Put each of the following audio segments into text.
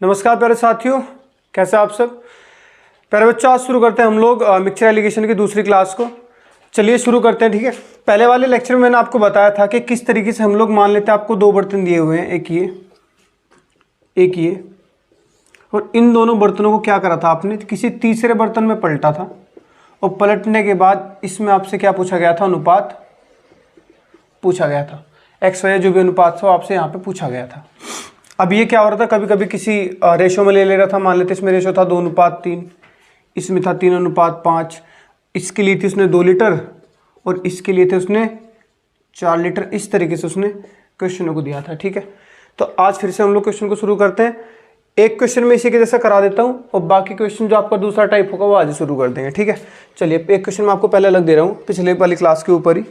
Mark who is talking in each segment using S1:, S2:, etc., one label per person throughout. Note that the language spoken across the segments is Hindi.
S1: नमस्कार प्यारे साथियों, कैसे आप सब। प्यारे बच्चों, आज शुरू करते हैं हम लोग मिक्सचर एलिगेशन की दूसरी क्लास को। चलिए शुरू करते हैं, ठीक है। पहले वाले लेक्चर में मैंने आपको बताया था कि किस तरीके से हम लोग मान लेते हैं आपको दो बर्तन दिए हुए हैं, एक ये, और इन दोनों बर्तनों को क्या करा था आपने, किसी तीसरे बर्तन में पलटा था और पलटने के बाद इसमें आपसे क्या पूछा गया था, अनुपात पूछा गया था। एक्स वाई जो भी अनुपात था आपसे यहाँ पे पूछा गया था। अब ये क्या हो रहा था, कभी कभी किसी रेशो में ले रहा था। मान लेते इसमें रेशो था 2:3, इसमें था 3:5, इसके लिए थी उसने 2 लीटर और इसके लिए थे उसने 4 लीटर। इस तरीके से उसने क्वेश्चनों को दिया था, ठीक है। तो आज फिर से हम लोग क्वेश्चन को शुरू करते हैं। एक क्वेश्चन में इसी के जैसा करा देता हूँ और बाकी क्वेश्चन जो आपका दूसरा टाइप होगा वो आज शुरू कर देंगे, ठीक है। चलिए, एक क्वेश्चन मैं आपको पहले अलग दे रहा हूँ, पिछले वाली क्लास के ऊपर ही।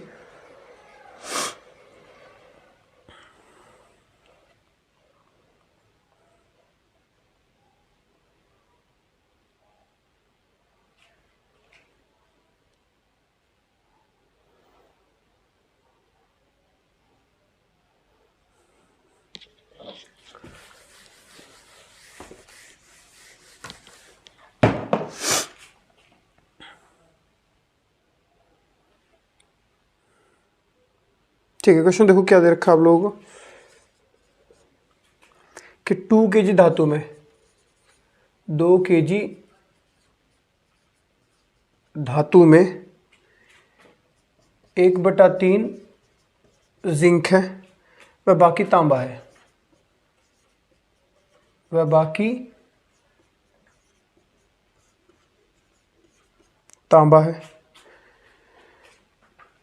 S1: ठीक है, क्वेश्चन देखो क्या दे रखा है आप लोगों को कि 2 kg धातु में 2 kg धातु में 1/3 जिंक है वह बाकी तांबा है, वह बाकी तांबा है।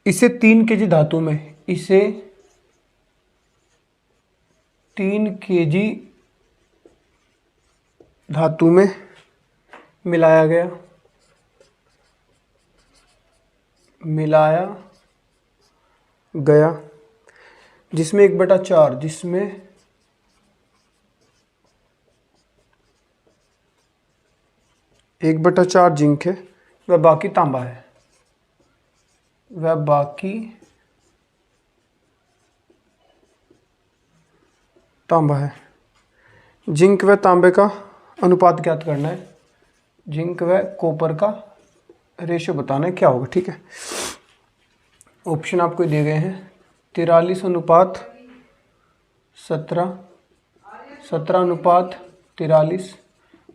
S1: इसे 3 kg धातु में, इसे 3 kg धातु में मिलाया गया जिसमें 1/4 जिसमें 1/4 जिंक है, वह बाकी तांबा है, वह बाकी तांबा है। जिंक व तांबे का अनुपात ज्ञात करना है, जिंक व कॉपर का रेशियो बताना है क्या होगा, ठीक है। ऑप्शन आपको दिए गए हैं 43:17, 17:43,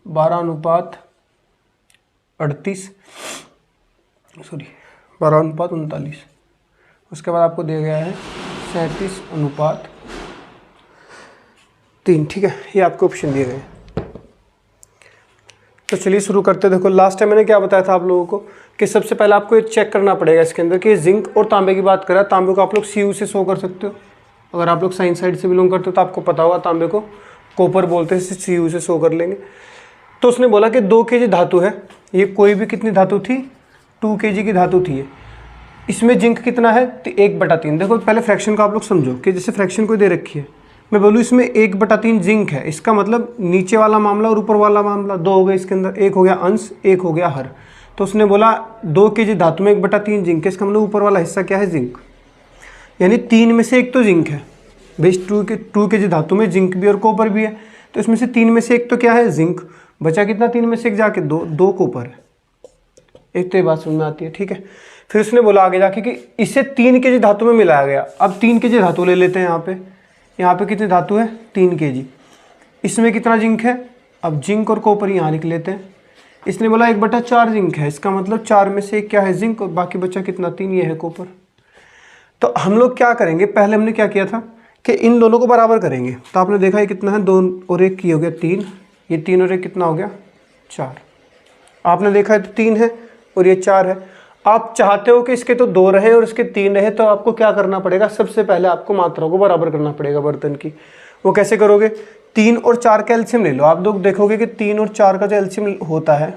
S1: 12:38, 12:39। उसके बाद आपको दिया गया है 37:3, ठीक है। ये आपको ऑप्शन दिए गए हैं। तो चलिए शुरू करते हैं। देखो, लास्ट टाइम मैंने क्या बताया था आप लोगों को कि सबसे पहले आपको ये चेक करना पड़ेगा इसके अंदर कि जिंक और तांबे की बात करें। तांबे को आप लोग CU से शो कर सकते हो, अगर आप लोग साइंस साइड से बिलोंग करते हो तो आपको पता होगा तांबे को कॉपर बोलते हैं, CU से शो कर लेंगे। तो उसने बोला कि 2 kg धातु है, ये कोई भी कितनी धातु थी, 2 kg की धातु थी ये। इसमें जिंक कितना है, तो 1/3। देखो पहले फ्रैक्शन को आप लोग समझो कि जैसे फ्रैक्शन को दे रखी है, मैं बोलूँ इसमें 1/3 जिंक है, इसका मतलब नीचे वाला मामला और ऊपर वाला मामला 2 हो गए इसके अंदर, एक हो गया अंश, एक हो गया हर। तो उसने बोला 2 kg धातु में 1/3 जिंक है, इसका मतलब ऊपर वाला हिस्सा क्या है, जिंक। यानी 3 में से 1 तो जिंक है। बेस 2 kg धातु में जिंक भी और कॉपर भी है, तो इसमें से 3 में से 1 तो क्या है, जिंक। बचा कितना 3 में से 1 जाके 2 कॉपर है। एक तो ये बात समझ में आती है, ठीक है। फिर उसने बोला आगे जाके कि इसे 3 kg धातु में मिलाया गया। अब 3 kg धातु ले लेते हैं। यहाँ पे कितनी धातु है, 3 kg। इसमें कितना जिंक है, अब जिंक और कॉपर यहाँ लिख लेते हैं। इसने बोला 1/4 जिंक है, इसका मतलब 4 में से 1 क्या है, जिंक, और बाकी बचा कितना, 3, ये है कॉपर। तो हम लोग क्या करेंगे, पहले हमने क्या किया था कि इन दोनों को बराबर करेंगे। तो आपने देखा ये कितना है, 2 और 1 हो गया 3, ये 3 और 1 कितना हो गया, 4। आपने देखा है तो 3 है और ये 4 है। आप चाहते हो कि इसके तो 2 रहे और इसके 3 रहे, तो आपको क्या करना पड़ेगा, सबसे पहले आपको मात्रा को बराबर करना पड़ेगा बर्तन की। वो कैसे करोगे, 3 और 4 का एलसीएम ले लो। आप लोग देखोगे कि 3 और 4 का जो एलसीएम होता है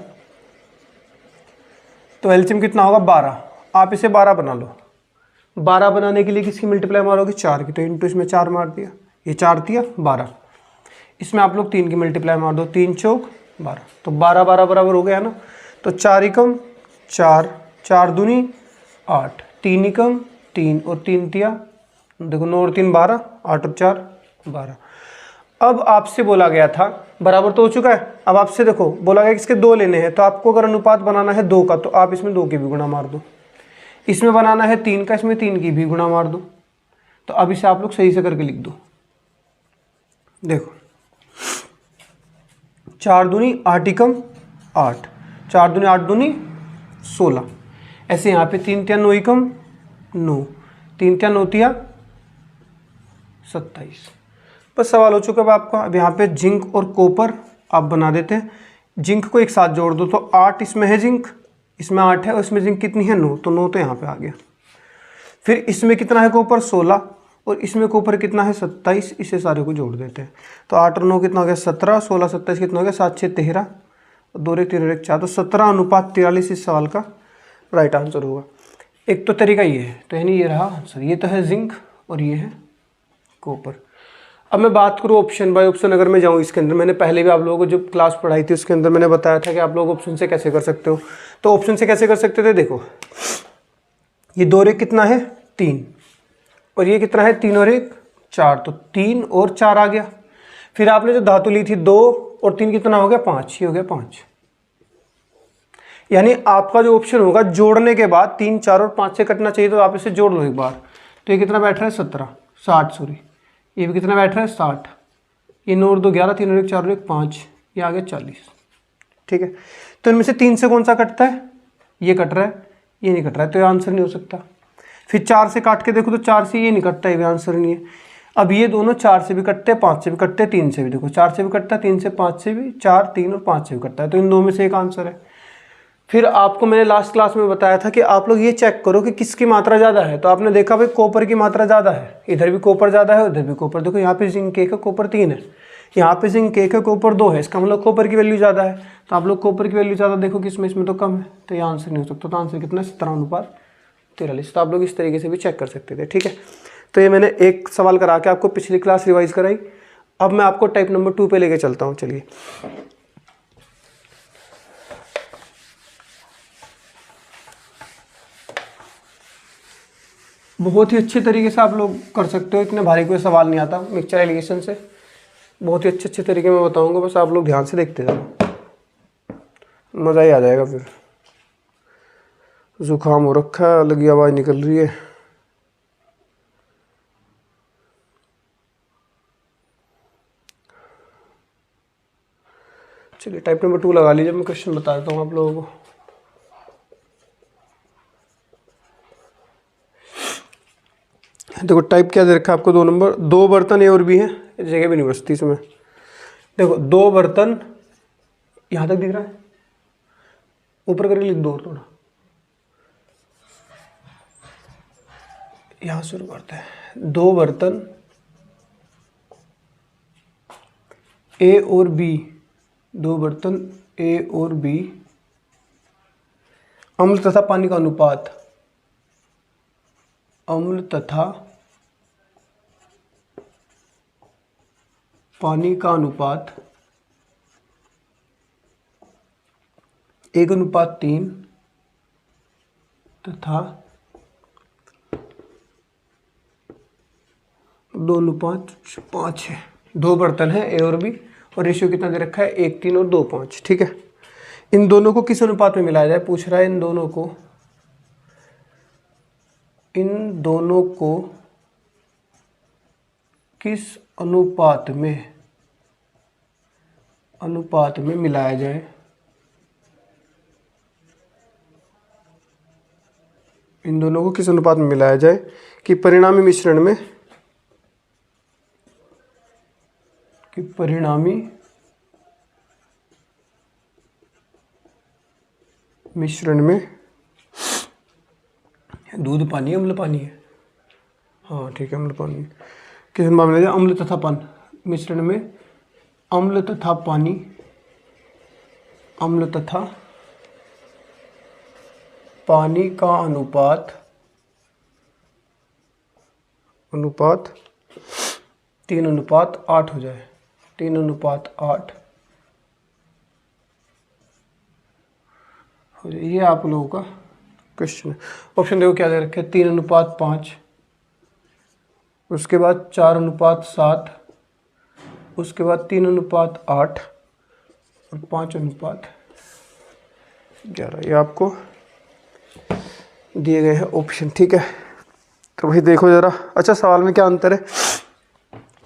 S1: तो एलसीएम कितना होगा, 12। आप इसे 12 बना लो। 12 बनाने के लिए किसकी मल्टीप्लाई मारोगे, 4 की। तो इंटू इसमें 4 मार दिया, ये 4 दिया 12। इसमें आप लोग 3 की मल्टीप्लाई मार दो, 3 चौक 12, तो 12 12 बराबर हो गया ना। तो 4 एकम 4, 4 दूनी 8, 3 एकम 3 और 3 तिया, देखो 9 और 3 12, 8 और 4 12। अब आपसे बोला गया था, बराबर तो हो चुका है, अब आपसे देखो बोला गया कि इसके 2 लेने हैं, तो आपको अगर अनुपात बनाना है 2 का तो आप इसमें 2 की भी गुणा मार दो, इसमें बनाना है 3 का, इसमें 3 की भी गुणा मार दो। तो अब इसे आप लोग सही से करके लिख दो। देखो 4 दूनी 8 एकम 8, 4 दूनी 8 दूनी 16, ऐसे यहाँ पे 3 तिया 9 एकम 9, 3 तिया 9 तिया 27। बस सवाल हो चुका है आपका। अब यहाँ पे जिंक और कॉपर आप बना देते हैं। जिंक को एक साथ जोड़ दो तो 8 इसमें है, जिंक इसमें 8 है और इसमें जिंक कितनी है 9, तो 9 तो यहाँ पे आ गया। फिर इसमें कितना है कॉपर 16 और इसमें कॉपर कितना है 27, इसे सारे को जोड़ देते हैं तो 8 और 9 कितना हो गया 17, 16 27 कितना हो गया 7 6 13, 2 1 3 1 4, तो 17:43 इस सवाल का राइट आंसर होगा। एक तो तरीका ये है, तो यानी ये रहा आंसर, ये तो है जिंक और ये है कॉपर। अब मैं बात करूँ ऑप्शन बाय ऑप्शन, अगर मैं जाऊँ इसके अंदर, मैंने पहले भी आप लोगों को जो क्लास पढ़ाई थी उसके अंदर मैंने बताया था कि आप लोग ऑप्शन से कैसे कर सकते हो। तो ऑप्शन से कैसे कर सकते थे, देखो ये 2 और 1 कितना है 3 और ये कितना है 3 और 1 4, तो 3 और 4 आ गया। फिर आपने जो धातु ली थी 2 और 3 कितना हो गया 5, ये हो गया 5। यानी आपका जो ऑप्शन होगा जोड़ने के बाद 3 4 और 5 से कटना चाहिए, तो आप इसे जोड़ लो एक बार। तो ये कितना बैठ रहा है 60 सॉरी, ये भी कितना बैठ रहा है 60, ये 9 और 2 11, 3 और 1 4 और 1 5, ये आ गया 40। ठीक है, तो इनमें से 3 से कौन सा कटता है, ये कट रहा है, ये नहीं कट रहा है, तो ये आंसर नहीं हो सकता। फिर 4 से काट के देखो तो 4 से ये नहीं कटता, ये भी आंसर नहीं है। अब ये दोनों 4 से भी कटते हैं, 5 से भी कटते हैं, 3 से भी, देखो 4 से भी कटता है, 3 से 5 से भी, 4 3 और 5 से भी कटता है, तो इन दो में से एक आंसर है। फिर आपको मैंने लास्ट क्लास में बताया था कि आप लोग ये चेक करो कि किसकी मात्रा ज़्यादा है, तो आपने देखा भाई कॉपर की मात्रा ज़्यादा है, इधर भी कॉपर ज़्यादा है उधर भी कॉपर, देखो यहाँ पे जिंक 1 है कॉपर 3 है, यहाँ पे जिंक 1 है कॉपर 2 है, इसका मतलब कॉपर की वैल्यू ज़्यादा है। तो आप लोग कॉपर की वैल्यू ज़्यादा देखो कि इसमें तो कम है, तो ये आंसर नहीं हो सकता। तो आंसर कितना है 17:43। तो आप लोग इस तरीके से भी चेक कर सकते थे। ठीक है, तो ये मैंने एक सवाल करा के आपको पिछली क्लास रिवाइज कराई। अब मैं आपको टाइप नंबर 2 पे लेके चलता हूँ। चलिए, बहुत ही अच्छे तरीके से आप लोग कर सकते हो, इतने भारी कोई सवाल नहीं आता मिक्सचर एलिगेशन से, बहुत ही अच्छे तरीके में बताऊंगा, बस आप लोग ध्यान से देखते जाओ, मज़ा ही आ जाएगा। फिर जुकाम हो रखा है, अलग ही आवाज़ निकल रही है। चलिए टाइप नंबर 2 लगा लीजिए, मैं क्वेश्चन बता देता हूँ आप लोगों को। देखो टाइप क्या दे रखा है आपको, 2 नंबर, 2 बर्तन ए और बी है, जगह भी नहीं बचती इसमें। देखो 2 बर्तन, यहाँ तक दिख रहा है, ऊपर करके लिख दो और थोड़ा, यहाँ शुरू करते हैं। 2 बर्तन ए और बी, 2 बर्तन ए और बी, अम्ल तथा पानी का अनुपात, अम्ल तथा पानी का अनुपात 1:3 तथा 2:5 है। 2 बर्तन है ए और बी और रेशियो कितना दे रखा है 1 3 और 2 5। ठीक है, इन दोनों को किस अनुपात में मिलाया जाए, पूछ रहा है। इन दोनों को किस अनुपात में मिलाया जाए, इन दोनों को किस अनुपात में मिलाया जाए कि परिणामी मिश्रण में दूध पानी अम्ल पानी है, हाँ ठीक है अम्ल पानी है, किस अनुपात में मिलाया जाए, अम्ल तथा पानी मिश्रण में, अम्ल तथा पानी, अम्ल तथा पानी का अनुपात 3:8 हो जाए, 3:8 हो जाए। ये आप लोगों का क्वेश्चन है। ऑप्शन देखो क्या दे रखे, 3:5, उसके बाद 4:7 उसके बाद 3:8 और 5:11 ये आपको दिए गए हैं ऑप्शन, ठीक है। तो भाई देखो ज़रा, अच्छा सवाल में क्या अंतर है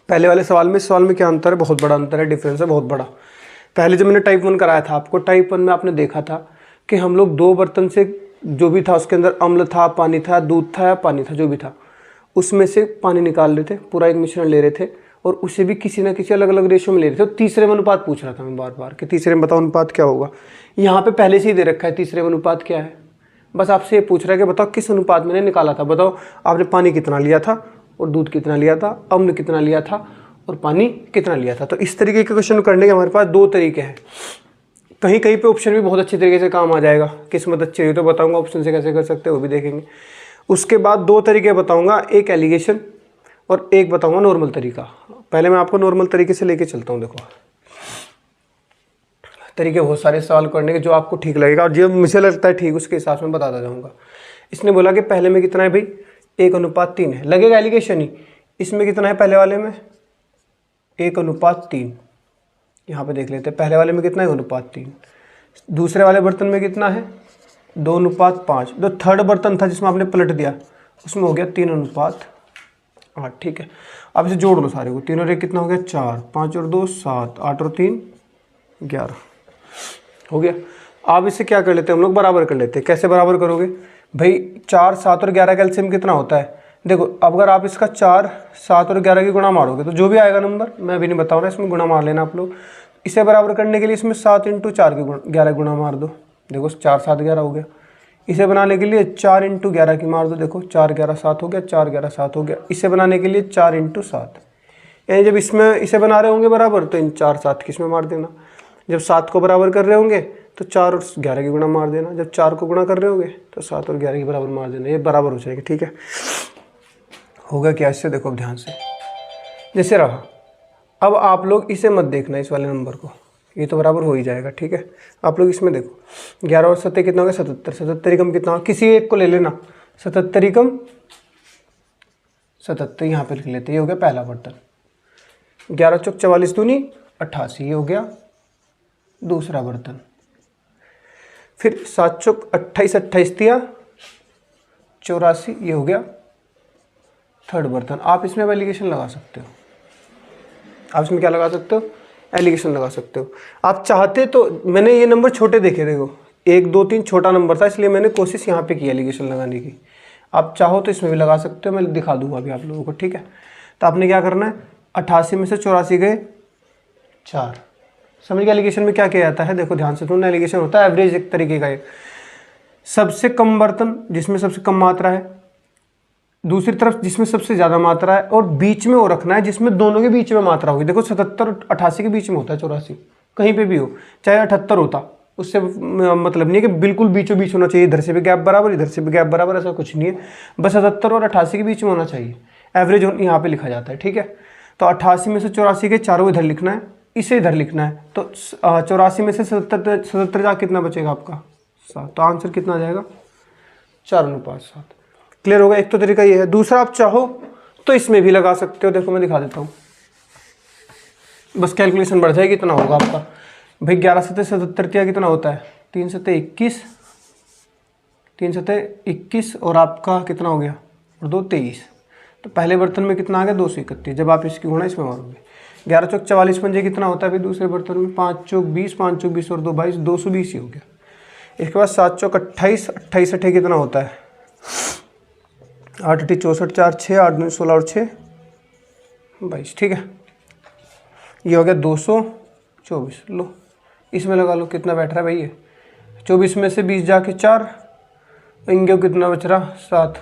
S1: पहले वाले सवाल में, इस सवाल में क्या अंतर है, बहुत बड़ा अंतर है, डिफरेंस है बहुत बड़ा। पहले जब मैंने टाइप 1 कराया था आपको, टाइप 1 में आपने देखा था कि हम लोग 2 बर्तन से जो भी था उसके अंदर अम्ल था, पानी था, दूध था या पानी था, जो भी था उसमें से पानी निकाल रहे थे, पूरा एक मिश्रण ले रहे थे और उसे भी किसी ना किसी अलग अलग रेशो में ले रहे थे। और तीसरे में अनुपात पूछ रहा था मैं बार बार कि तीसरे में बताओ अनुपात क्या होगा। यहाँ पे पहले से ही दे रखा है तीसरे में अनुपात क्या है, बस आपसे ये पूछ रहा है कि बताओ किस अनुपात मैंने निकाला था। बताओ आपने पानी कितना लिया था और दूध कितना लिया था, अम्ल कितना लिया था और पानी कितना लिया था। तो इस तरीके के क्वेश्चन करने के हमारे पास 2 तरीके हैं। कहीं कहीं पे ऑप्शन भी बहुत अच्छी तरीके से काम आ जाएगा, किस्मत अच्छी हुई तो बताऊंगा ऑप्शन से कैसे कर सकते हो वो भी देखेंगे। उसके बाद 2 तरीके बताऊंगा, एक एलिगेशन और एक बताऊंगा नॉर्मल तरीका। पहले मैं आपको नॉर्मल तरीके से लेके चलता हूँ। देखो तरीके बहुत सारे सवाल करने के, जो आपको ठीक लगेगा और जो मुझे लगता है ठीक उसके हिसाब से मैं बताता जाऊँगा। इसने बोला कि पहले में कितना है भाई, 1:3 है, लगेगा एलिगेशन ही। इसमें कितना है पहले वाले में, 1:3। यहाँ पे देख लेते हैं पहले वाले में कितना है, 1:3। दूसरे वाले बर्तन में कितना है, 2:5। जो थर्ड बर्तन था जिसमें आपने पलट दिया उसमें हो गया 3:8, ठीक है। अब इसे जोड़ लो सारे को, 3 और 1 कितना हो गया 4, 5 और 2 7, 8 और 3 11 हो गया। अब इसे क्या कर लेते हैं हम लोग, बराबर कर लेते हैं। कैसे बराबर करोगे भाई, 4, 7 और 11 का एलसीएम कितना होता है। देखो अगर आप इसका 4, 7 और 11 की गुणा मारोगे तो जो भी आएगा नंबर, मैं अभी नहीं बता रहा, इसमें गुणा मार लेना आप लोग। इसे बराबर करने के लिए इसमें 7 × 4 की 11 गुणा मार दो, देखो 4, 7, 11 हो गया। इसे बनाने के लिए 4 × 11 की मार दो, देखो 4, 11, 7 हो गया, 4, 11, 7 हो गया। इसे बनाने के लिए 4 × 7, यानी जब इसमें इसे बना रहे होंगे बराबर तो इन 4, 7 की इसमें मार देना। जब 7 को बराबर कर रहे होंगे तो 4 और 11 की गुणा मार देना। जब 4 को गुणा कर रहे होंगे तो 7 और 11 की बराबर मार देना, ये बराबर हो जाएगा, ठीक है। होगा क्या इससे, देखो अब ध्यान से, जैसे रहा। अब आप लोग इसे मत देखना, इस वाले नंबर को, ये तो बराबर हो ही जाएगा, ठीक है। आप लोग इसमें देखो 11 और 7 कितना हो गया 77, 77 कम कितना होगा, किसी एक को ले लेना, 77 कम 77 यहाँ पे लिख लेते, ये हो गया पहला बर्तन। 11 चौक 44 दूनी 88, ये हो गया दूसरा बर्तन। फिर 7 चौक 28, 28 दिया 84, ये हो गया थर्ड बर्तन। आप इसमें एलिगेशन लगा सकते हो, आप इसमें क्या लगा सकते हो, एलिगेशन लगा सकते हो। आप चाहते तो, मैंने ये नंबर छोटे देखे, देखो 1, 2, 3 छोटा नंबर था, इसलिए मैंने कोशिश यहाँ पे की एलिगेशन लगाने की। आप चाहो तो इसमें भी लगा सकते हो, मैं दिखा दूंगा अभी आप लोगों को, ठीक है। तो आपने क्या करना है, 88 में से 84 गए 4, समझ गया एलिगेशन में क्या किया जाता है। देखो ध्यान से सुनना, एलिगेशन होता है एवरेज एक तरीके का, एक सबसे कम बर्तन जिसमें सबसे कम मात्रा है, दूसरी तरफ जिसमें सबसे ज़्यादा मात्रा है, और बीच में वो रखना है जिसमें दोनों के बीच में मात्रा होगी। देखो 77 और 88 के बीच में होता है 84, कहीं पे भी हो, चाहे 78 होता, उससे मतलब नहीं है कि बिल्कुल बीचों बीच होना चाहिए, इधर से भी गैप बराबर इधर से भी गैप बराबर, ऐसा कुछ नहीं है, बस 77 और 88 के बीच में होना चाहिए। एवरेज यहाँ पे लिखा जाता है, ठीक है। तो 88 में से 84 के चारों इधर लिखना है, इसे इधर लिखना है। तो 84 में से 77 जा कितना बचेगा आपका 7, तो आंसर कितना आ जाएगा 4:7। क्लियर होगा, एक तो तरीका ये है। दूसरा आप चाहो तो इसमें भी लगा सकते हो, देखो मैं दिखा देता हूँ, बस कैलकुलेशन बढ़ जाएगी, इतना होगा आपका भाई। 11 7 77 क्या कितना होता है, 3 7 21, 3 7 21 और आपका कितना हो गया और 2 23। तो पहले बर्तन में कितना आ गया 231। जब आप इसकी गुणा इसमें मारोगे, 11 चौक 44 पंजे कितना होता है भाई दूसरे बर्तन में, 5 चौक 20, 5 चौक 20 और 2 22, 220 ही हो गया। इसके बाद 7 चौक 28, 28 8 कितना होता है 8 8 64 4 6, 8 9 16 और 6 22, ठीक है। ये हो गया 224। लो इसमें लगा लो, कितना बैठ रहा है भाई, ये 24 में से 20 जाके 4, इंगे कितना बच रहा 7,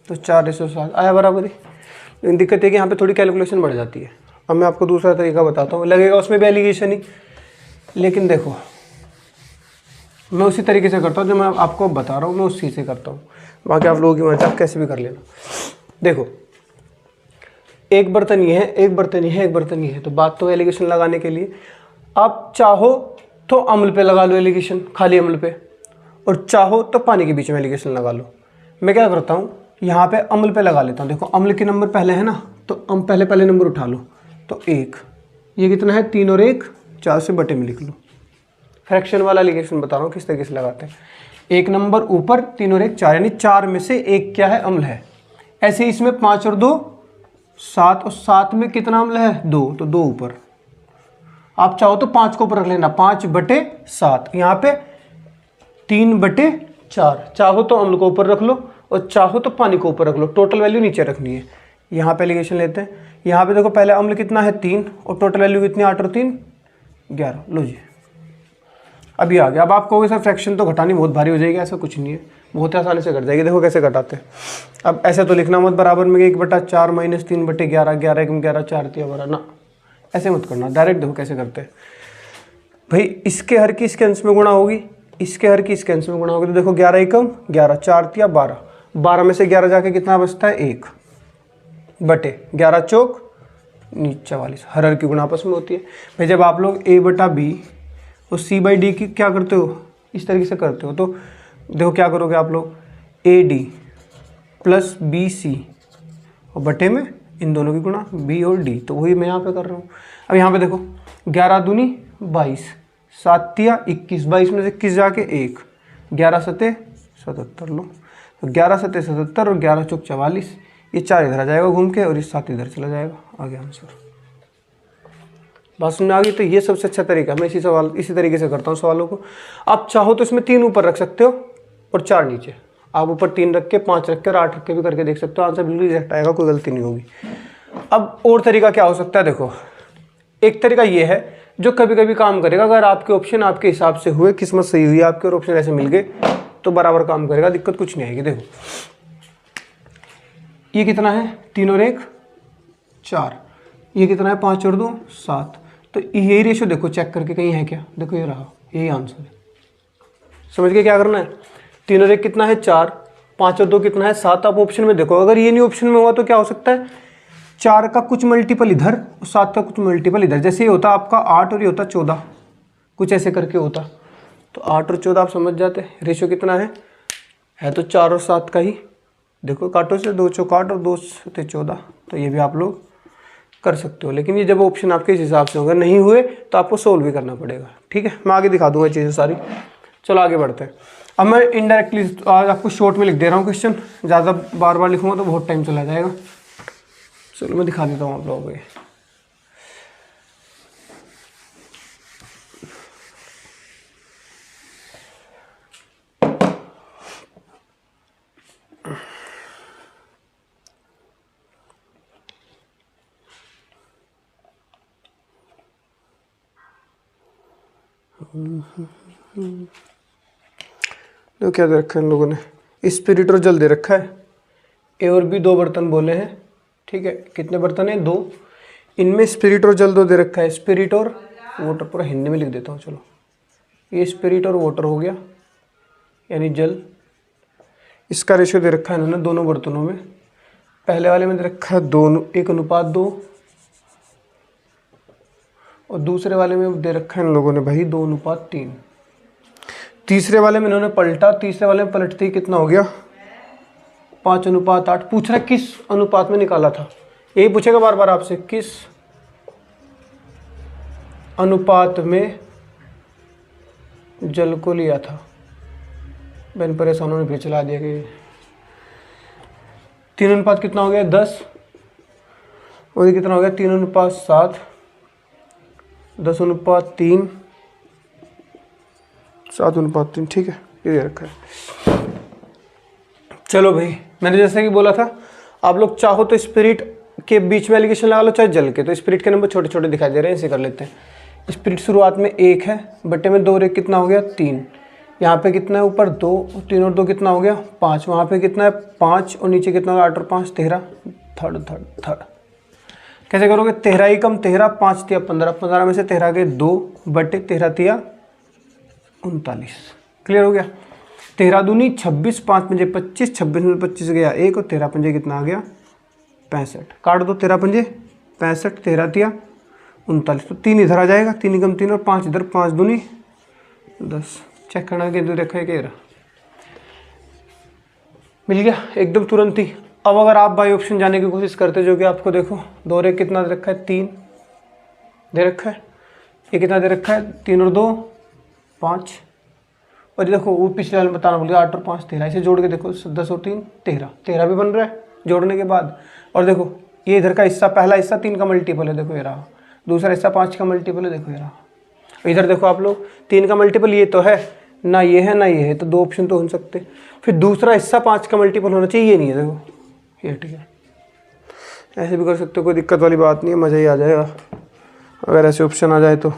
S1: तो 4:7 आया बराबर ही। दिक्कत है कि यहाँ पे थोड़ी कैलकुलेशन बढ़ जाती है। अब मैं आपको दूसरा तरीका बताता हूँ, लगेगा उसमें भी एलिगेशन ही, लेकिन देखो मैं उसी तरीके से करता हूँ जो मैं आपको बता रहा हूँ, मैं उसी से करता हूँ, बाकी आप लोगों की मर्जी, आप कैसे भी कर लेना। देखो एक बर्तन ये है, एक बर्तन ये है, एक बर्तन ये है, तो बात तो एलिगेशन लगाने के लिए आप चाहो तो अम्ल पे लगा लो एलिगेशन, खाली अम्ल पे, और चाहो तो पानी के बीच में एलिगेशन लगा लो। मैं क्या करता हूँ, यहाँ पे अम्ल पे लगा लेता हूँ। देखो अम्ल के नंबर पहले है ना, तो पहले नंबर उठा लो, तो 1, ये कितना है 3 और 1 4 से बटे में लिख लो। फ्रैक्शन वाला लिगेशन बता रहा हूँ किस तरीके से लगाते हैं। 1 नंबर ऊपर 3 और 1 4, यानी 4 में से 1 क्या है अम्ल है। ऐसे इसमें 5 और 2 7, और 7 में कितना अम्ल है 2, तो 2 ऊपर। आप चाहो तो 5 को ऊपर रख लेना, 5/7, यहाँ पे 3/4। चाहो तो अम्ल को ऊपर रख लो और चाहो तो पानी को ऊपर रख लो, टोटल वैल्यू नीचे रखनी है। यहाँ पे एलिगेशन लेते हैं, यहाँ पे देखो पहले अम्ल कितना है 3 और टोटल वैल्यू कितनी 8 और 3 11। लो जी अभी आ गया। अब आप कहोगे सर फ्रैक्शन तो घटानी बहुत भारी हो जाएगी, ऐसा कुछ नहीं है, बहुत आसानी से घट जाएगी। देखो कैसे घटाते हैं। अब ऐसे तो लिखना मत बराबर में 1/4 - 3/11, 11 1 11 4 3 बरा ना, ऐसे मत करना। डायरेक्ट देखो कैसे करते हैं भाई। इसके हर की इसके अंश में गुणा होगी, इसके हर की इसके अंश में गुणा होगी। तो देखो 11 एकम 11, 4 3 12, 12 में से 11 जाके कितना बचता है 1 बटे 11 चौक 44। हर की गुणा आपस में होती है भाई। जब आप लोग A/B और C/D की क्या करते हो, इस तरीके से करते हो, तो देखो क्या करोगे आप लोग, AD + BC और बटे में इन दोनों की गुणा B और D। तो वही मैं यहाँ पे कर रहा हूँ। अब यहाँ पे देखो 11 दूनी 22, 7 तिया 21, 22 में से 21 जाके 1, 11 सते 77 लो। तो 11 सते 77 और 11 चौक 44, ये 4 इधर आ जाएगा घूम के और ये 7 इधर चला जाएगा। आ गया आंसर। बात सुनने आ गई। तो ये सबसे अच्छा तरीका, मैं इसी तरीके से करता हूँ सवालों को। आप चाहो तो इसमें 3 ऊपर रख सकते हो और 4 नीचे। आप ऊपर 3 रख के 5 रख के और 8 रख के भी करके देख सकते हो, आंसर बिल्कुल एग्जैक्ट आएगा, कोई गलती नहीं होगी। अब और तरीका क्या हो सकता है, देखो एक तरीका ये है जो कभी कभी काम करेगा। अगर आपके ऑप्शन आपके हिसाब से हुए, किस्मत सही हुई आपके और ऑप्शन ऐसे मिल गए तो बराबर काम करेगा, दिक्कत कुछ नहीं आएगी। देखो ये कितना है 3 और 1 4, ये कितना है 5 और 2 7। तो यही रेशो देखो चेक करके कहीं है क्या, देखो ये रहा, यही आंसर है। समझ के क्या करना है, 3 और 1 कितना है 4, 5 और 2 कितना है 7। आप ऑप्शन में देखो, अगर ये नहीं ऑप्शन में हुआ तो क्या हो सकता है, 4 का कुछ मल्टीपल इधर और 7 का कुछ मल्टीपल इधर। जैसे ये होता आपका 8 और ये होता 14, कुछ ऐसे करके होता। तो 8 और 14 आप समझ जाते। रेशो कितना है तो 4 और 7 का ही। देखो काटो से 2 चौक 8 और 2 सते 14, तो ये भी आप लोग कर सकते हो। लेकिन ये जब ऑप्शन आपके इस हिसाब से होंगे, नहीं हुए तो आपको सोल्व भी करना पड़ेगा। ठीक है, मैं आगे दिखा दूंगा चीज़ें सारी। चलो आगे बढ़ते हैं। अब मैं इनडायरेक्टली आज आपको शॉर्ट में लिख दे रहा हूँ क्वेश्चन, ज़्यादा बार बार लिखूंगा तो बहुत टाइम चला जाएगा। चलो मैं दिखा देता हूँ आप लोगों को। तो क्या दे रखा है इन लोगों ने, स्पिरिट और जल दे रखा है। ए और बी 2 बर्तन बोले हैं, ठीक है। कितने बर्तन हैं 2, इनमें स्पिरिट और जल 2 दे रखा है। स्पिरिट और वाटर, पूरा हिंदी में लिख देता हूँ। चलो ये स्पिरिट और वाटर हो गया, यानी जल। इसका रेशियो दे रखा है इन्होंने दोनों बर्तनों में। पहले वाले में दे रखा है 1:2 और दूसरे वाले में दे रखा है इन लोगों ने भाई 2:3। तीसरे वाले में इन्होंने पलटा, तीसरे वाले में पलटते ही कितना हो गया 5:8। पूछ रहा है किस अनुपात में निकाला था, यही पूछेगा बार बार आपसे, किस अनुपात में जल को लिया था। बहन परेशानों ने फिर चला दिया कि 3 अनुपात कितना हो गया 10, और ये कितना हो गया 3:7, 10:3, 7:3। ठीक है, ये रखा है। चलो भाई, मैंने जैसे कि बोला था, आप लोग चाहो तो स्पिरिट के बीच में एलिगेशन लगा लो, चाहे जल के। तो स्पिरिट के नंबर छोटे छोटे दिखाई दे रहे हैं, इसे कर लेते हैं। स्पिरिट शुरुआत में 1 है, बटे में 2 और 1 कितना हो गया 3। यहाँ पे कितना है ऊपर 2, 3 और 2 कितना हो गया 5। वहाँ पे कितना है 5 और नीचे कितना हो गया 8 और 5 13। थर्ड कैसे करोगे, 13 ही कम 13, 5 तिया 15, 15 में से 13 के 2 बटे 13 तिया 39। क्लियर हो गया। 13 दूनी 26, 5 पंजे 25, 26 में 25 गया 1 और 13 पंजे कितना आ गया 65। काट दो 13 पंजे 65, 13 तिया 39। तो 3 इधर आ जाएगा, 3 कम 3 और 5 इधर, 5 दूनी 10। चेक करना के दो रखा है क्या, मिल गया एकदम तुरंत ही। अब अगर आप बाई ऑप्शन जाने की कोशिश करते, जो कि आपको देखो 2 और 1 कितना रखा है 3, दे रखा है। ये कितना दे रखा है, 3 और 2 5। और ये देखो वो पिछले वाले में बताना भूल गया, 8 और 5 13। इसे जोड़ के देखो 10 और 3 13, 13 भी बन रहा है जोड़ने के बाद। और देखो ये इधर का हिस्सा, पहला हिस्सा 3 का मल्टीपल है, देखो ये रहा। दूसरा हिस्सा 5 का मल्टीपल है, देखो ये रहा। इधर देखो आप लोग 3 का मल्टीपल ये तो है ना, ये है ना ये है, तो 2 ऑप्शन तो हो सकते। फिर दूसरा हिस्सा 5 का मल्टीपल होना चाहिए, ये नहीं है, देखो ये ठीक है। ऐसे भी कर सकते हो, कोई दिक्कत वाली बात नहीं है, मज़ा ही आ जाएगा अगर ऐसे ऑप्शन आ जाए तो। आ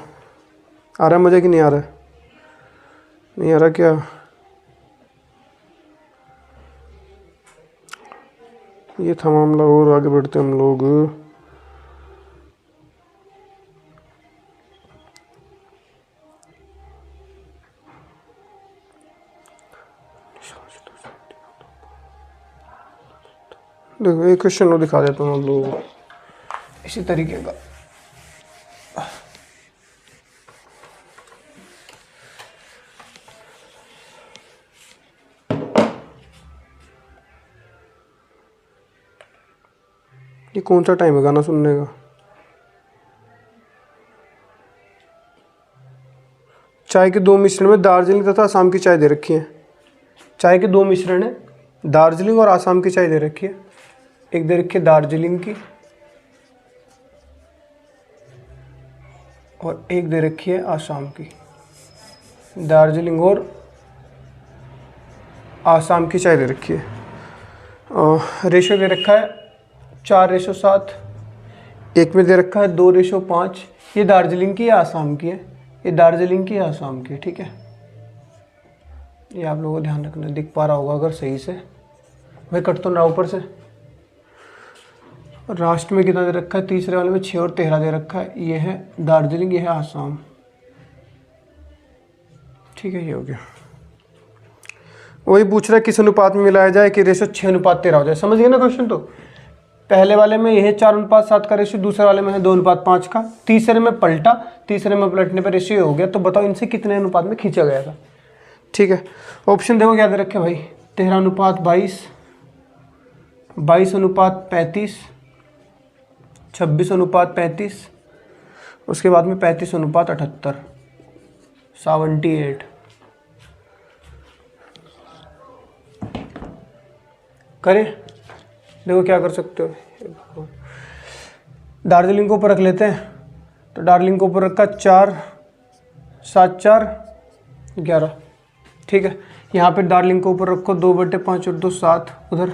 S1: रहा है मज़ा कि नहीं आ रहा है? नहीं आ रहा क्या? ये था मामला, और आगे बढ़ते हम लोग। देखो एक क्वेश्चन और दिखा देता हूँ हम लोगों को इसी तरीके का। ये कौन सा टाइम है गाना सुनने का? चाय के 2 मिश्रण में दार्जिलिंग तथा आसाम की चाय दे रखी है। चाय के 2 मिश्रण है, दार्जिलिंग और आसाम की चाय दे रखी है। एक दे रखी है दार्जिलिंग की और एक दे रखी है आसाम की। दार्जिलिंग और आसाम की चाय दे रखी है। रेशो दे रखा है 4:7। एक में दे रखा है 2:5। ये दार्जिलिंग की या आसाम की है, ये दार्जिलिंग की या आसाम की है, ठीक है। ये आप लोगों को ध्यान रखना, दिख पा रहा होगा अगर सही से, वही कट तो ना ऊपर से। राष्ट्र में कितना दे रखा है, तीसरे वाले में 6 और 13 दे रखा है। ये है दार्जिलिंग, ये है आसाम, ठीक है। ये हो गया। वही पूछ रहा है किस अनुपात में मिलाया जाए कि रेशो 6:13 हो जाए। समझ गए ना क्वेश्चन? तो पहले वाले में यह है 4:7 का रेशो, दूसरे वाले में है 2:5 का, तीसरे में पलटा, तीसरे में पलटने पर रेशियो हो गया। तो बताओ इनसे कितने अनुपात में खींचा गया था, ठीक है। ऑप्शन देखो क्या दे रखे भाई, 13:22, 22:35, 26:35, उसके बाद में 35:78, 78। करें, देखो क्या कर सकते हो। दार्जिलिंग को ऊपर रख लेते हैं, तो दार्जिलिंग को ऊपर रखा 4 7 4 11, ठीक है। यहाँ पे दार्जिलिंग को ऊपर रखो 2/5 और 2 7, उधर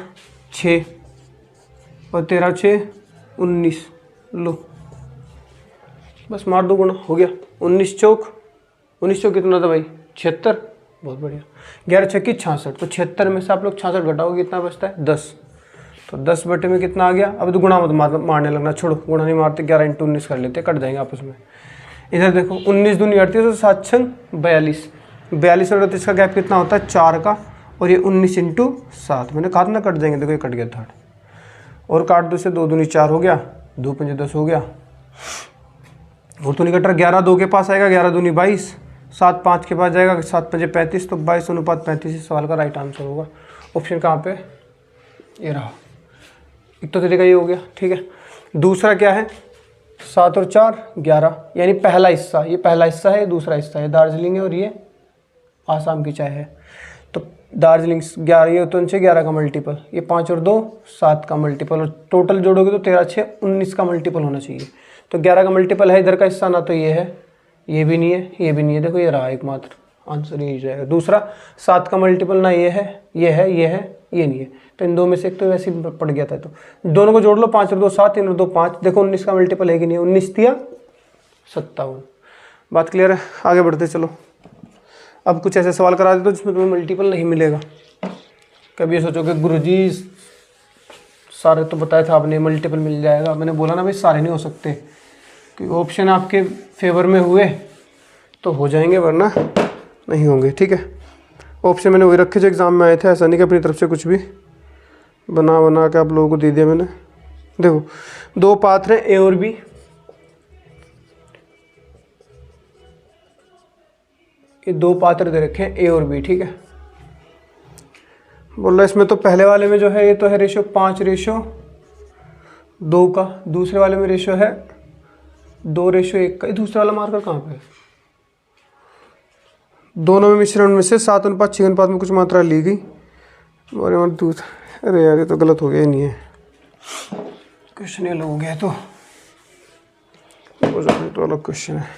S1: 6 और 13 6 19। लो बस मार दो गुणा, हो गया। 19 चौक कितना था भाई, 76। बहुत बढ़िया। 11 छक्की 66, तो 76 में से आप लोग 66 घटाओगे कितना बचता है, 10। तो 10 बटे में कितना आ गया। अब तो गुणा मत मारने लगना, छोड़ो गुणा नहीं मारते, 11 × 19 कर लेते, कट जाएंगे आपस में। इधर देखो 19 दूनी 38, तो 7 6 42, 42 और 38 का गैप कितना होता है, 4 का। और ये 19 × 7, मैंने कहा था ना कट जाएंगे, देखो ये कट गया 3rd। और काट दो से, 2 दूनी 4 हो गया, 2 5 10 हो गया। और तो नहीं कट रहा, 11 2 के पास आएगा, 11 दूनी 22, 7 5 के पास जाएगा, 7 5 35, तो 22:35 इस सवाल का राइट आंसर होगा। ऑप्शन कहाँ पे, ये रहा। एक तो तरीका ये हो गया, ठीक है। दूसरा क्या है, 7 और 4 11, यानी पहला हिस्सा, ये पहला हिस्सा है, दूसरा हिस्सा है दार्जिलिंग है और ये आसाम की चाय है। तो दार्जिलिंग 11, ये तो 11 का मल्टीपल, ये 5 और 2 7 का मल्टीपल, और टोटल जोड़ोगे तो 13 6 19 का मल्टीपल होना चाहिए। तो 11 का मल्टीपल है इधर का हिस्सा, ना तो ये है, ये भी नहीं है, ये भी नहीं है, देखो ये रहा एकमात्र आंसर, यही जाएगा। दूसरा 7 का मल्टीपल ना ये है, ये है, ये है, ये नहीं है, तो इन दो में से एक तो वैसे ही पड़ गया था। तो दोनों को जोड़ लो, 5 और 2 7, 3 और 2 5, देखो 19 का मल्टीपल है कि नहीं है, 19 × 57। बात क्लियर है, आगे बढ़ते चलो। अब कुछ ऐसे सवाल करा दे तो जिसमें तुम्हें मल्टीपल नहीं मिलेगा। कभी ये सोचोगे गुरुजी सारे तो बताया था आपने, मल्टीपल मिल जाएगा। मैंने बोला ना भाई सारे नहीं हो सकते, क्योंकि ऑप्शन आपके फेवर में हुए तो हो जाएंगे, वरना नहीं होंगे, ठीक है। ऑप्शन मैंने वही रखे जो एग्ज़ाम में आए थे, ऐसा नहीं कि अपनी तरफ से कुछ भी बना के आप लोगों को दे दिया मैंने। देखो 2 पात्र हैं, ए और बी। ये 2 पात्र दे रखे हैं, ए और बी, ठीक है। बोल रहा इसमें तो पहले वाले में जो है ये तो है रेशो 5:2 का, दूसरे वाले में रेशो है 2:1 का। ये दूसरा वाला मार्कर कहाँ पे है? दोनों में मिश्रण में से 7:6 अनुपात में कुछ मात्रा ली गई और दूध। अरे यार ये तो गलत हो गया, नहीं है क्वेश्चन, ये हो गया तो अलग क्वेश्चन है।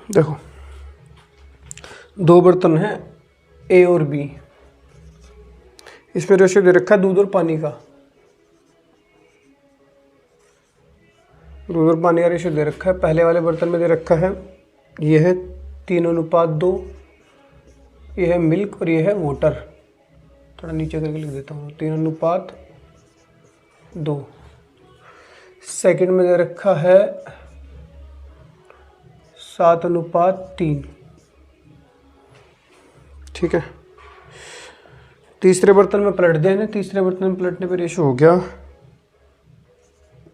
S1: देखो, दो बर्तन हैं ए और बी, इसमें रेशियो दे रखा है दूध और पानी का। दूध और पानी का रेशियो दे रखा है। पहले वाले बर्तन में दे रखा है ये है 3:2, ये है मिल्क और ये है वाटर। थोड़ा नीचे करके लिख देता हूँ, 3:2। सेकंड में दे रखा है 7:3। ठीक है। तीसरे बर्तन में पलट देने, तीसरे बर्तन में पलटने पे रेशियो हो गया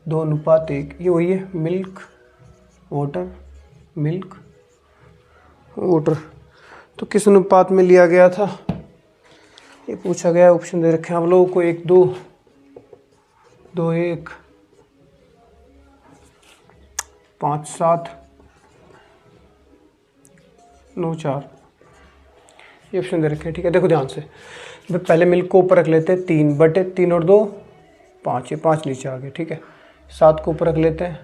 S1: 2:1। ये वही है, मिल्क वाटर, मिल्क वाटर। तो किस अनुपात में लिया गया था ये पूछा गया। ऑप्शन दे रखे हैं आप लोगों को, 1:2, 2:1, 5:7, 9:4, ये ऑप्शन दे रखे हैं। ठीक है, देखो ध्यान से। पहले मिल्क को ऊपर रख लेते हैं, 3 और 2 5, ये 5 नीचे आ गए। ठीक है, 7 को ऊपर रख लेते हैं,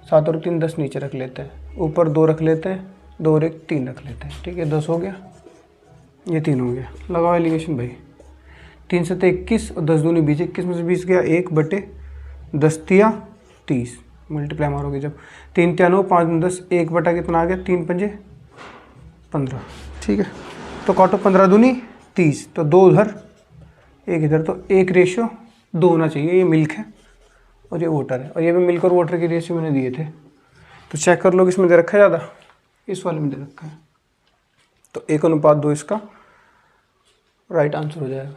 S1: 7 और 3 10 नीचे रख लेते हैं, ऊपर 2 रख लेते हैं, 2 और 1 3 रख लेते हैं। ठीक है, 10 हो गया, ये 3 हो गया। लगाओ एलिगेशन भाई। 3 से 21 और 10 दूनी 20, 21 में से 20 गया 1/10 30, मल्टीप्लाई मारोगे जब 3 3 9 5 10, 1 बटा कितना आ गया, 3 पंजे 15। ठीक है, तो काटो 15 दूनी 30, तो 2 उधर 1 इधर, तो 1:2 होना चाहिए। ये मिल्क है और ये वाटर है, और ये भी मिल्क और वाटर के रेशियो मैंने दिए थे। तो चेक कर लो किसमें दे रखा है ज़्यादा, इस वाले में दे रखा है। तो 1:2 इसका राइट आंसर हो जाएगा।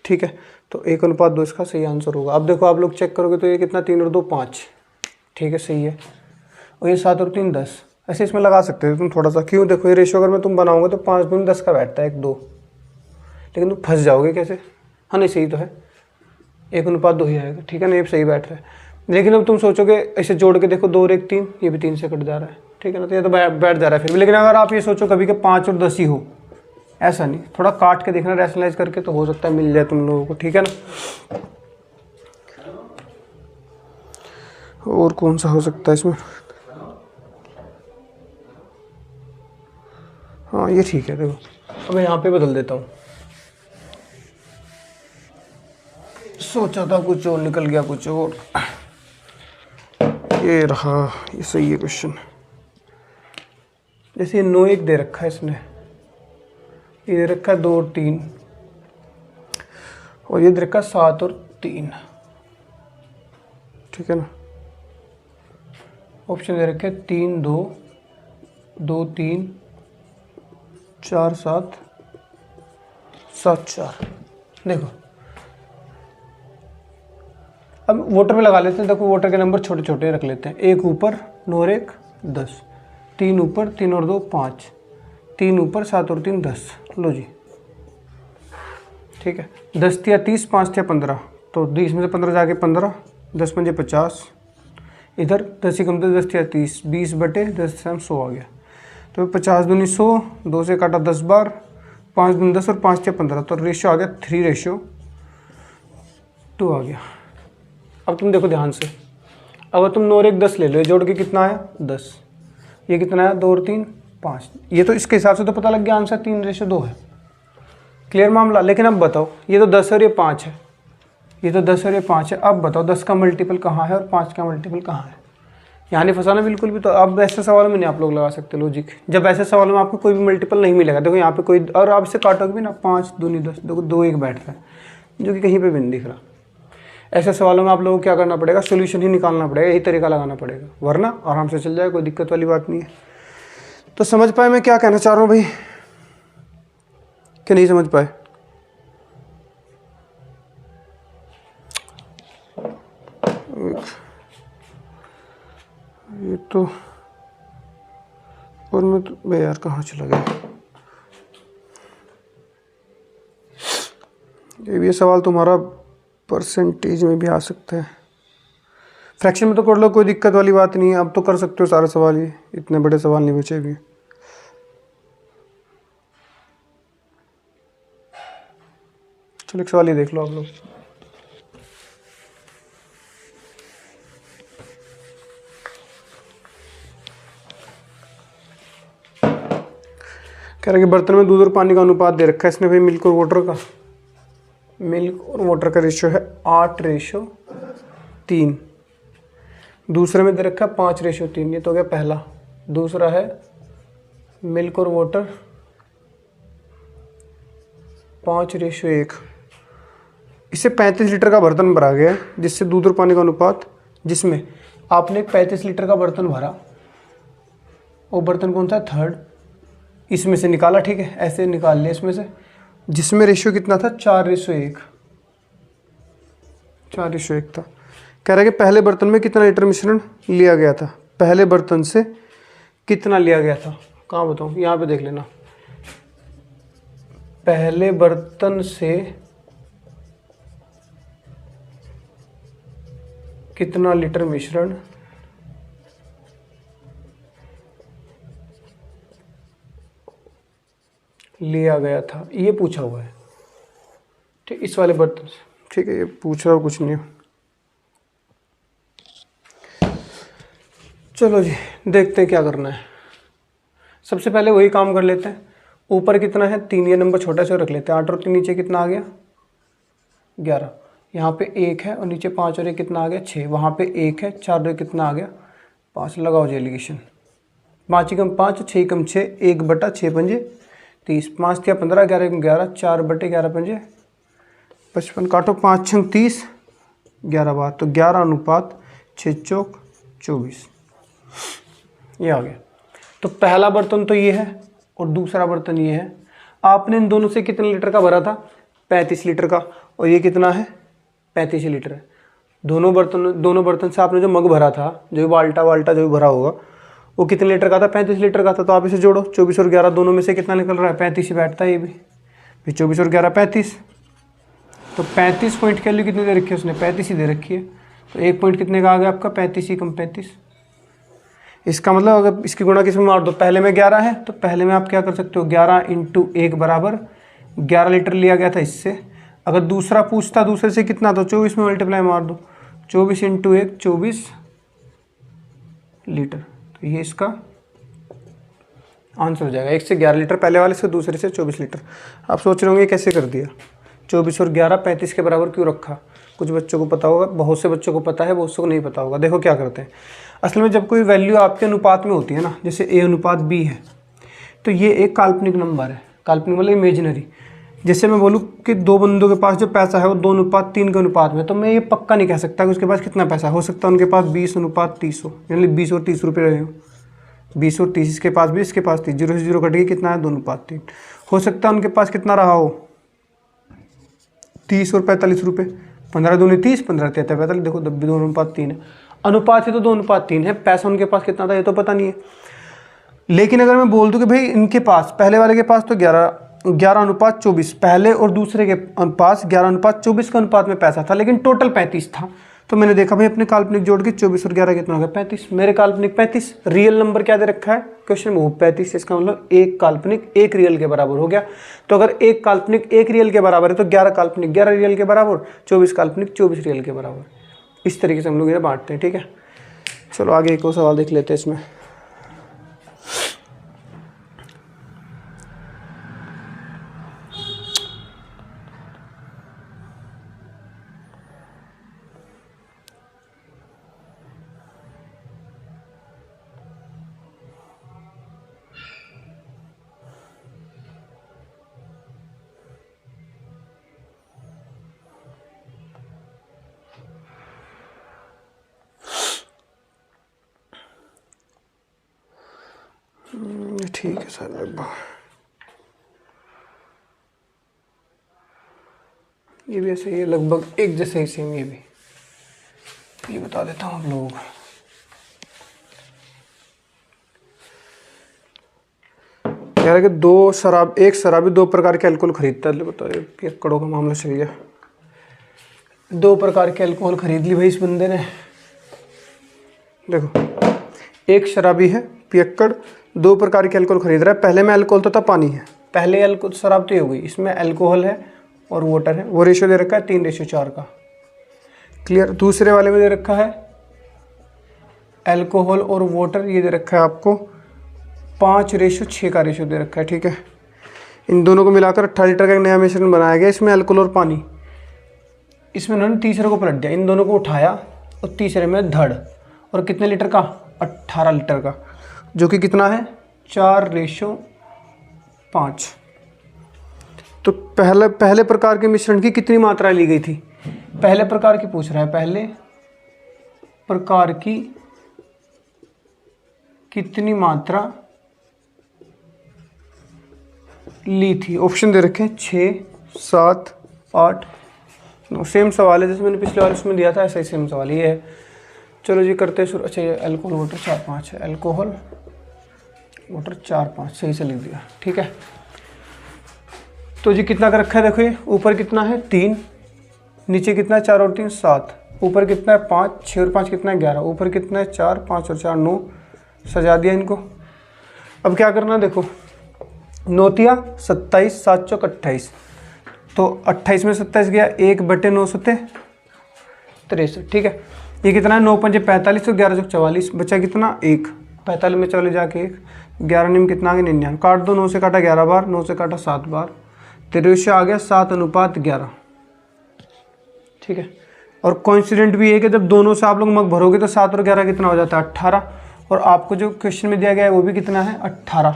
S1: ठीक है, तो 1:2 इसका सही आंसर होगा। अब देखो आप लोग चेक करोगे तो ये कितना, 3 और 2 5। ठीक है, सही है। और ये 7 और 3 10, ऐसे इसमें लगा सकते हो तुम थोड़ा सा। क्यों, देखो ये रेशियो अगर मैं तुम बनाओगे तो 5 दूनी 10 का बैठता है 1 2, लेकिन तुम फंस जाओगे कैसे। हाँ नहीं, सही तो है, 1:2 ही आएगा। ठीक है ना, ये सही बैठ रहा है। लेकिन अब तुम सोचोगे ऐसे जोड़ के देखो, 2 और 1 3, ये भी 3 से कट जा रहा है। ठीक है ना, तो ये तो बैठ जा रहा है फिर भी। लेकिन अगर आप ये सोचो कभी कि 5 और 10 ही हो, ऐसा नहीं, थोड़ा काट के देखना, रैशनलाइज करके, तो हो सकता है मिल जाए तुम लोगों को। ठीक है ना। और कौन सा हो सकता है इसमें, हाँ ये ठीक है। देखो अब मैं यहाँ पे बदल देता हूँ, सोचा था कुछ और, निकल गया कुछ और। ये रहा, ये सही है क्वेश्चन। जैसे 9:1 दे रखा है इसने, ये दे रखा है 2 और 3, और ये दे रखा है 7 और 3। ठीक है ना, ऑप्शन दे रखे 3 2 2 3 4 7 7 4। देखो अब वोटर में लगा लेते हैं। देखो वोटर के नंबर छोटे छोटे रख लेते हैं, 1 ऊपर 9 और 1 10, 3 ऊपर 3 और 2 5, 3 ऊपर 7 और 3 10। लो जी, ठीक है। 10 या 30, 5 या 15, तो 20 में से 15 जाके 15, 10 पंजे 50, इधर 10 ही कम थे, 10 या 30, 20/10 से 100 आ गया। तो 50 दूनी 100, 2 से काटा 10 बार, 5 दूनी 10 और 5 या 15, तो रेशियो आ गया 3:2 आ गया। अब तुम देखो ध्यान से, अगर तुम 9 और 1 10 ले लो, जोड़ के कितना आया 10, ये कितना आया 2 और 3 5, ये तो इसके हिसाब से तो पता लग गया आंसर 3:2 है। क्लियर मामला। लेकिन अब बताओ, ये तो 10 और ये 5 है, ये तो 10 और ये 5 है। अब बताओ 10 का मल्टीपल कहाँ है और 5 का मल्टीपल कहाँ है। यहाँ नहीं फंसाना बिल्कुल भी। तो अब ऐसे सवाल में नहीं आप लोग लगा सकते लॉजिक, जब ऐसे सवाल में आपको कोई भी मल्टीपल नहीं मिलेगा। देखो यहाँ पे कोई, और आप इससे काटोगे भी ना, 5 दूनी 10, देखो 2 1 बैठ रहा है जो कि कहीं पे भी नहीं दिख रहा। ऐसे सवालों में आप लोगों को क्या करना पड़ेगा, सोल्यूशन ही निकालना पड़ेगा, यही तरीका लगाना पड़ेगा, वरना आराम से चल जाए, कोई दिक्कत वाली बात नहीं है। तो समझ पाए मैं क्या कहना चाह रहा हूँ भाई, कि नहीं समझ पाए? ये तो और मैं तो भाई यार कहाँ चला गया, ये सवाल तुम्हारा परसेंटेज में भी आ सकता है, फ्रैक्शन में तो कर लो, कोई दिक्कत वाली बात नहीं है, अब तो कर सकते हो सारे सवाल, ये इतने बड़े सवाल नहीं बचे भी। चलो एक सवाल ये देख लो आप लोग। कह रहा है कि बर्तन में दूध और पानी का अनुपात दे रखा है इसने भाई, मिल्क और वाटर का, मिल्क और वाटर का रेशियो है 8:3। दूसरे में दे रखा है 5:3, ये तो हो गया पहला। दूसरा है मिल्क और वाटर 5:1। इससे 35 लीटर का बर्तन भरा गया है, जिससे दूध और पानी का अनुपात, जिसमें आपने 35 लीटर का बर्तन भरा, वो बर्तन कौन सा है, थर्ड, इसमें से निकाला, ठीक है, ऐसे निकाल लिया इसमें से, जिसमें रेशियो कितना था, 4:1। 4:1 था। कह रहा है कि पहले बर्तन में कितना लीटर मिश्रण लिया गया था, पहले बर्तन से कितना लिया गया था, कहाँ बताऊँ, यहाँ पे देख लेना, पहले बर्तन से कितना लीटर मिश्रण लिया गया था, ये पूछा हुआ है, ठीक, इस वाले बर्तन से, ठीक है, ये पूछ रहा कुछ नहीं। चलो जी देखते हैं क्या करना है। सबसे पहले वही काम कर लेते हैं, ऊपर कितना है 3, ये नंबर छोटा सा रख लेते हैं, 8 और 3 नीचे कितना आ गया 11, यहाँ पे 1 है और नीचे 5 और 1 कितना आ गया 6, वहाँ पे 1 है, 4 और 1 कितना आ गया 5, लगाओ जी एलिगेशन, 5 कम 5, 6 कम 6, 1/6 30, 5 या 15, 11 11, 4/11 55, काटो 5 6 30, 11 बार, तो 11:6 चौक 24, ये आ गया। तो पहला बर्तन तो ये है और दूसरा बर्तन ये है। आपने इन दोनों से कितने लीटर का भरा था, 35 लीटर का, और ये कितना है 35 लीटर है। दोनों बर्तन से आपने जो मग भरा था, जो बाल्टा जो भरा होगा, वो कितने लीटर का था, 35 लीटर का था। तो आप इसे जोड़ो, 24 और 11 दोनों में से कितना निकल रहा है, 35 ही बैठता है ये भी, फिर 24 और 11 35, तो 35 पॉइंट की वैल्यू कितनी दे रखी है उसने, 35 ही दे रखी है, तो 1 पॉइंट कितने का आ गया आपका, 35 ही कम 35। इसका मतलब अगर इसकी गुणा किस में मार दो, पहले में 11 है तो पहले में आप क्या कर सकते हो, 11 × 1 बराबर 11 लीटर लिया गया था इससे। अगर दूसरा पूछता दूसरे से कितना, तो 24 में मल्टीप्लाई मार दो, 24 × 1 24 लीटर, तो ये इसका आंसर हो जाएगा। 1 से 11 लीटर पहले वाले से, दूसरे से 24 लीटर। आप सोच रहे होंगे कैसे कर दिया, 24 और 11 35 के बराबर क्यों रखा। कुछ बच्चों को पता होगा, बहुत से बच्चों को पता है, बहुत से को नहीं पता होगा। देखो क्या करते हैं, असल में जब कोई वैल्यू आपके अनुपात में होती है ना, जैसे A/B है, तो ये एक काल्पनिक नंबर है। काल्पनिक मतलब इमेजिनरी। जैसे मैं बोलूँ कि दो बंदों के पास जो पैसा है वो 2:3 के अनुपात में, तो मैं ये पक्का नहीं कह सकता कि उसके पास कितना पैसा हो सकता है। उनके पास 20:30 हो, यानी 20 और 30 रुपये रहे हो, 20 और 30, इसके पास 20, इसके पास 30, 0 से 0 कट गई, कितना है 2:3। हो सकता है उनके पास कितना रहा हो, 30 और 45 रुपये, 15 दूनी 30, 15 33 45, देखो 2:3 है। अनुपात है तो 2:3 है, पैसा उनके पास कितना था ये तो पता नहीं है। लेकिन अगर मैं बोल दूं कि भाई इनके पास, पहले वाले के पास तो 11:24, पहले और दूसरे के पास 11:24 के अनुपात में पैसा था, लेकिन टोटल 35 था। तो मैंने देखा भाई अपने काल्पनिक जोड़ के 24 और 11 कितना हो गया 35, मेरे काल्पनिक 35, रियल नंबर क्या दे रखा है क्वेश्चन में, वो 35। इसका मतलब एक काल्पनिक एक रियल के बराबर हो गया। तो अगर एक काल्पनिक एक रियल के बराबर है तो 11 काल्पनिक 11 रियल के बराबर, 24 काल्पनिक 24 रियल के बराबर। इस तरीके से हम लोग ये बांटते हैं, ठीक है। चलो आगे एक और सवाल देख लेते हैं इसमें। ठीक है सर, लगभग ये भी ऐसे ही है, लगभग एक जैसे ही सेम। ये बता देता हूँ आप लोगों को। कह रहे कि एक शराबी दो प्रकार के अल्कोहल खरीदता है। बताओ, पियक्कड़ों का मामला चल गया। दो प्रकार के अल्कोहल खरीद ली भाई इस बंदे ने। देखो, एक शराबी है पियक्कड़, दो प्रकार के अल्कोहल खरीद रहा है। पहले में अल्कोहल तो था, पानी है। पहले अल्कोहल शराब तो ही हो गई, इसमें अल्कोहल है और वाटर है। वो रेशो दे रखा है 3:4 का। क्लियर। दूसरे वाले में दे रखा है अल्कोहल और वाटर, ये दे रखा है आपको 5:6 का रेशो दे रखा है। ठीक है, इन दोनों को मिलाकर 18 लीटर का एक नया मिश्रण बनाया गया। इसमें अल्कोहल और पानी, इसमें उन्होंने तीसरे को पलट दिया, इन दोनों को उठाया और तीसरे में धड़, और कितने लीटर का? 18 लीटर का, जो कि कितना है? 4:5। तो पहले प्रकार के मिश्रण की कितनी मात्रा ली गई थी? पहले प्रकार की पूछ रहा है, पहले प्रकार की कितनी मात्रा ली थी? ऑप्शन दे रखे 6, 7, 8, 9। सेम सवाल है जैसे मैंने पिछले वाले उसमें दिया था, ऐसा ही सेम सवाल ये है। चलो जी करते हैं शुरू। अच्छा, ये अल्कोहल वाटर 4-5 है, अल्कोहल वाटर 4-5 सही से लिख दिया। ठीक है, तो जी कितना का रखा है? देखो, ये ऊपर कितना है? 3, नीचे कितना है? 4 और 3 7, ऊपर कितना है? 5, 6 और 5 कितना है? 11, ऊपर कितना है? 4, 5 और 4 9। सजा दिया इनको। अब क्या करना है? देखो, 9 तिया 27, 7 चौक 28, तो 28 में 27 गया, 1/9 सत्ते 63। ठीक है, ये कितना है? 9 पंजे 45, तो 11 चौक 44, बचा कितना? 1। 45 में चले जाके 1, 11 निम कितना आ गया? 99। काट दो, 9 से काटा 11 बार, 9 से काटा 7 बार, तेरे रेशियो आ गया 7:11। ठीक है, और कोइंसिडेंट भी है कि जब दोनों से आप लोग मग भरोगे तो 7 और 11 कितना हो जाता है? 18। और आपको जो क्वेश्चन में दिया गया है वो भी कितना है? 18।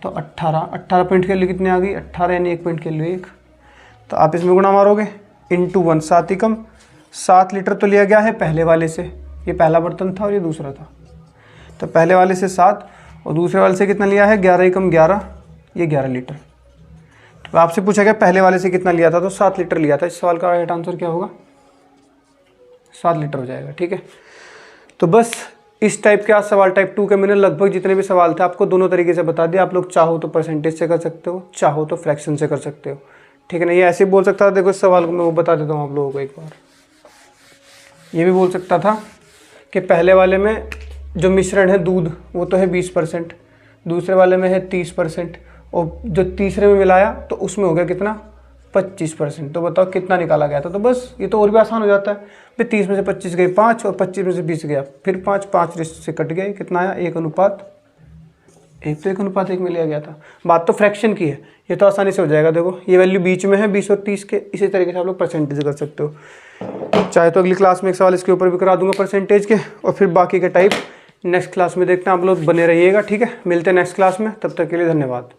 S1: तो 18 पॉइंट के लिए कितनी आ गई? 18, यानी 1 पॉइंट के लिए 1। तो आप इसमें गुणा मारोगे, इंटू 1, 7 एकम 7 लीटर तो लिया गया है पहले वाले से। ये पहला बर्तन था और ये दूसरा था, तो पहले वाले से 7 और दूसरे वाले से कितना लिया है? 11 एकम 11, ये 11 लीटर। तो आपसे पूछा गया पहले वाले से कितना लिया था, तो 7 लीटर लिया था। इस सवाल का राइट आंसर क्या होगा? 7 लीटर हो जाएगा। ठीक है, तो बस इस टाइप के आज सवाल टाइप 2 के मैंने लगभग जितने भी सवाल थे आपको दोनों तरीके से बता दिया। आप लोग चाहो तो परसेंटेज से कर सकते हो, चाहो तो फ्रैक्शन से कर सकते हो। ठीक है ना, ये ऐसे बोल सकता था। देखो, इस सवाल को मैं वो बता देता हूँ आप लोगों को एक बार। ये भी बोल सकता था कि पहले वाले में जो मिश्रण है दूध वो तो है 20%, दूसरे वाले में है 30%, और जो तीसरे में मिलाया तो उसमें हो गया कितना? 25%। तो बताओ कितना निकाला गया था? तो बस ये तो और भी आसान हो जाता है। फिर 30 में से 25 गए 5, और 25 में से 20 गया फिर 5, 5 से कट गए, कितना आया? 1:1। तो 1:1 में लिया गया था। बात तो फ्रैक्शन की है, ये तो आसानी से हो जाएगा। देखो, ये वैल्यू बीच में है 20 और 30 के। इसी तरीके से आप लोग परसेंटेज कर सकते हो। चाहे तो अगली क्लास में एक सवाल इसके ऊपर भी करा दूंगा परसेंटेज के, और फिर बाकी के टाइप नेक्स्ट क्लास में देखते हैं। आप लोग बने रहिएगा। ठीक है, मिलते हैं नेक्स्ट क्लास में, तब तक के लिए धन्यवाद।